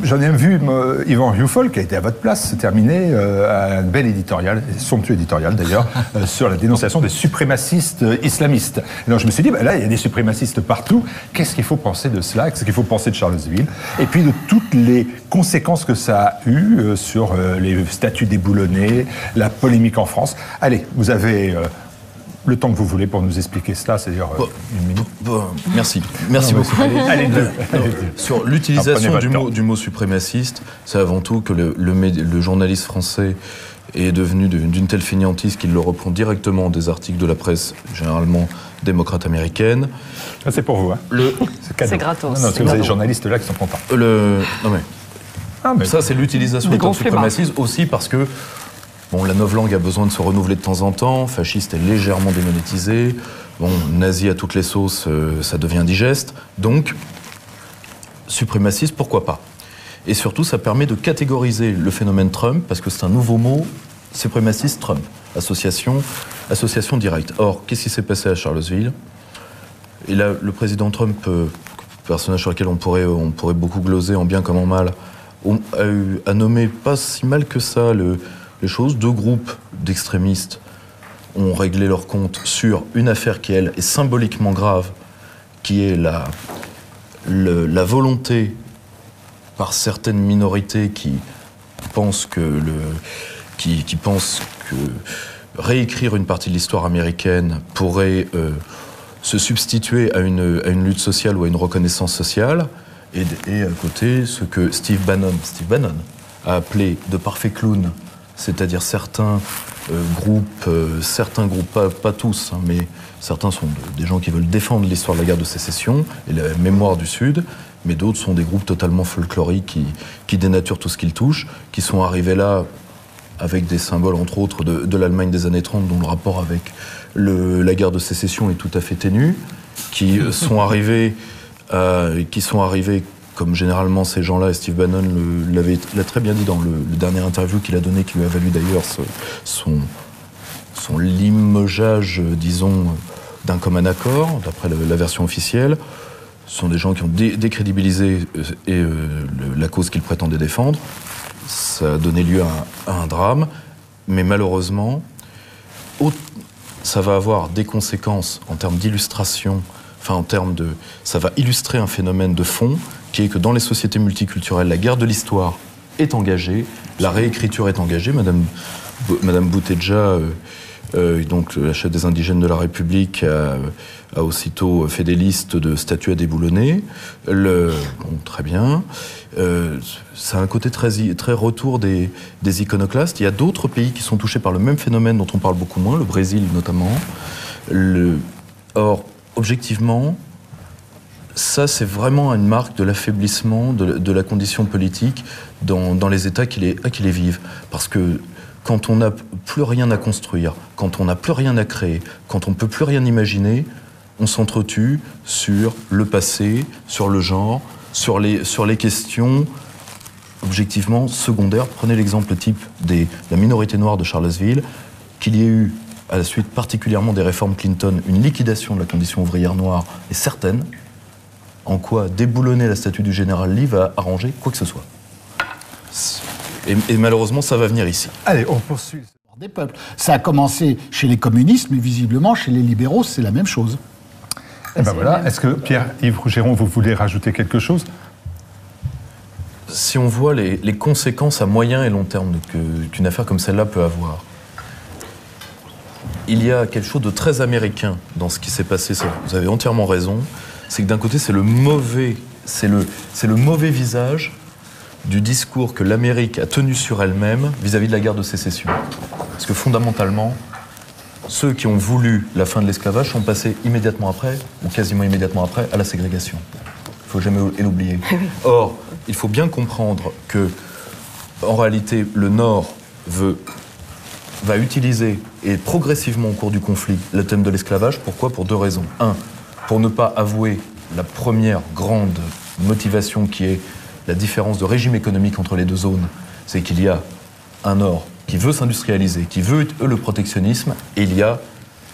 j'en ai vu Yvan Rioufol, qui a été à votre place, terminer un bel éditorial, somptueux éditorial d'ailleurs, sur la dénonciation des suprémacistes islamistes. Alors je me suis dit, là, il y a des suprémacistes partout. Qu'est-ce qu'il faut penser de cela? Qu'est-ce qu'il faut penser de Charlottesville? Et puis de toutes les conséquences que ça a eu sur les statuts déboulonnés, la polémique en France. Allez, vous avez le temps que vous voulez pour nous expliquer cela, c'est-à-dire une minute. Merci beaucoup. Allez. Sur l'utilisation du mot suprémaciste, c'est avant tout que le journaliste français est devenu d'une telle fainéantise qu'il le reprend directement des articles de la presse, généralement démocrate américaine. Ça, c'est pour vous, hein. C'est gratos. Non, vous avez des journalistes là qui sont contents. Mais ça, c'est l'utilisation du terme suprémaciste aussi parce que la novlangue a besoin de se renouveler de temps en temps. Fasciste est légèrement démonétisé. Nazi à toutes les sauces, ça devient digeste. Donc, suprémaciste, pourquoi pas? Et surtout, ça permet de catégoriser le phénomène Trump, parce que c'est un nouveau mot, suprémaciste Trump, association directe. Or, qu'est-ce qui s'est passé à Charlottesville? Et là, le président Trump, personnage sur lequel on pourrait beaucoup gloser en bien comme en mal, a nommé pas si mal que ça les choses. 2 groupes d'extrémistes ont réglé leur compte sur une affaire qui, elle, est symboliquement grave, qui est la volonté par certaines minorités qui pensent que réécrire une partie de l'histoire américaine pourrait se substituer à une lutte sociale ou à une reconnaissance sociale, et à côté ce que Steve Bannon a appelé de parfaits clowns, c'est-à-dire certains groupes, pas tous, hein, mais certains sont des gens qui veulent défendre l'histoire de la guerre de sécession et la mémoire du Sud, mais d'autres sont des groupes totalement folkloriques qui dénaturent tout ce qu'ils touchent, qui sont arrivés là avec des symboles, entre autres, de l'Allemagne des années 30, dont le rapport avec la guerre de sécession est tout à fait ténu, qui sont arrivés, comme généralement ces gens-là, et Steve Bannon l'a très bien dit dans le dernier interview qu'il a donné, qui lui a valu d'ailleurs son limogeage, disons, d'un commun accord, d'après la version officielle. Ce sont des gens qui ont décrédibilisé la cause qu'ils prétendaient défendre. Ça a donné lieu à un drame, mais malheureusement, ça va avoir des conséquences en termes d'illustration, ça va illustrer un phénomène de fond, qui est que dans les sociétés multiculturelles, la guerre de l'histoire est engagée, la réécriture est engagée. Madame Bouteja, donc la chef des indigènes de la République, a aussitôt fait des listes de statues à déboulonner. Très bien. Ça a un côté très retour des iconoclastes. Il y a d'autres pays qui sont touchés par le même phénomène dont on parle beaucoup moins, le Brésil notamment. Or, objectivement, ça, c'est vraiment une marque de l'affaiblissement de la condition politique dans les États qui les vivent. Parce que quand on n'a plus rien à construire, quand on n'a plus rien à créer, quand on ne peut plus rien imaginer, on s'entretue sur le passé, sur le genre, sur les questions objectivement secondaires. Prenez l'exemple type de la minorité noire de Charlottesville, qu'il y ait eu, à la suite particulièrement des réformes Clinton, une liquidation de la condition ouvrière noire est certaine. En quoi déboulonner la statue du général Lee va arranger quoi que ce soit. Et malheureusement, ça va venir ici. Allez, on poursuit. Des peuples. Ça a commencé chez les communistes, mais visiblement, chez les libéraux, c'est la même chose. Et ben voilà. Est-ce que Pierre-Yves Rougeron, vous voulez rajouter quelque chose? Si on voit les conséquences à moyen et long terme qu'une affaire comme celle-là peut avoir, il y a quelque chose de très américain dans ce qui s'est passé. Vous avez entièrement raison. C'est que d'un côté, c'est le mauvais visage du discours que l'Amérique a tenu sur elle-même vis-à-vis de la guerre de sécession. Parce que fondamentalement, ceux qui ont voulu la fin de l'esclavage sont passés immédiatement après, ou quasiment immédiatement après, à la ségrégation. Il ne faut jamais l'oublier. Or, il faut bien comprendre que, en réalité, le Nord va utiliser, et progressivement au cours du conflit, le thème de l'esclavage. Pourquoi? Pour 2 raisons. 1, pour ne pas avouer la première grande motivation qui est la différence de régime économique entre les 2 zones. C'est qu'il y a un Nord qui veut s'industrialiser, qui veut le protectionnisme, et il y a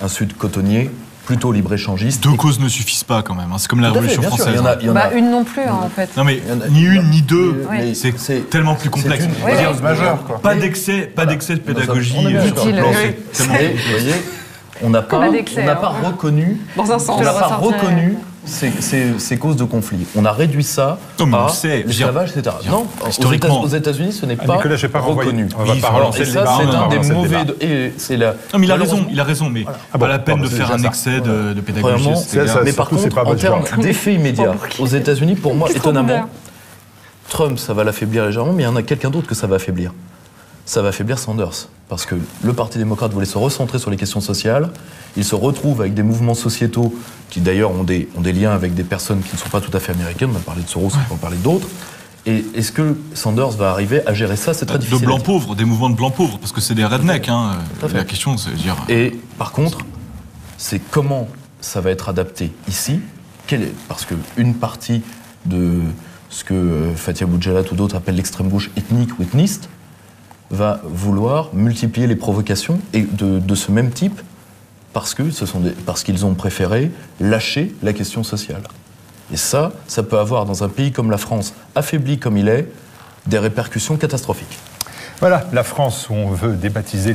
un Sud cotonnier plutôt libre-échangiste. Deux causes ne suffisent pas quand même. C'est comme la Tout à fait, Révolution bien sûr, française. il y en a- Une non plus, en fait. Non mais Il y en a- ni une ni deux. mais C'est tellement plus complexe. c'est une Je veux dire, cause majeure, quoi. Pas d'excès de pédagogie. On est bien sur ce d'accord. plan, Utile. c'est tellement- Et, vous voyez, on n'a pas, Pas d'excès, on n'a pas hein. reconnu, Dans un sens. on n'a Je le pas ressortirai. reconnu ces causes de conflit. On a réduit ça Non, mais on à le sait, je veux l'esclavage, etc. Non, historiquement. aux États-Unis, ce n'est Ah, pas Nicolas, je vais pas renvoyer. reconnu. On va pas Alors, relancer Et le ça, débat. c'est on va un des relancer le mauvais. débat. Et c'est la. Non, mais il a malheureusement- raison, mais Ah bon, pas la peine de c'est faire déjà un ça. excès de pédagogie. Premièrement, c'est ça, mais par surtout, c'est contre, pas en votre termes genre. d'effets immédiats, aux États-Unis, pour moi, étonnamment, ouvert. Trump, ça va l'affaiblir légèrement, mais il y en a quelqu'un d'autre que ça va affaiblir. Ça va affaiblir Sanders. Parce que le Parti démocrate voulait se recentrer sur les questions sociales. Il se retrouve avec des mouvements sociétaux qui, d'ailleurs, ont des liens avec des personnes qui ne sont pas tout à fait américaines. On a parlé de Soros, on peut en parler d'autres. Et est-ce que Sanders va arriver à gérer ça? C'est très difficile. de blancs pauvres, des mouvements de blancs pauvres, parce que c'est des rednecks. Tout à fait. La question, c'est de dire. Et par contre, c'est comment ça va être adapté ici. Parce qu'une partie de ce que Fatia Boujalat ou d'autres appellent l'extrême gauche ethnique ou ethniste va vouloir multiplier les provocations et de ce même type parce qu'ils ont préféré lâcher la question sociale. Et ça peut avoir dans un pays comme la France, affaibli comme il est, des répercussions catastrophiques. Voilà, la France où on veut débaptiser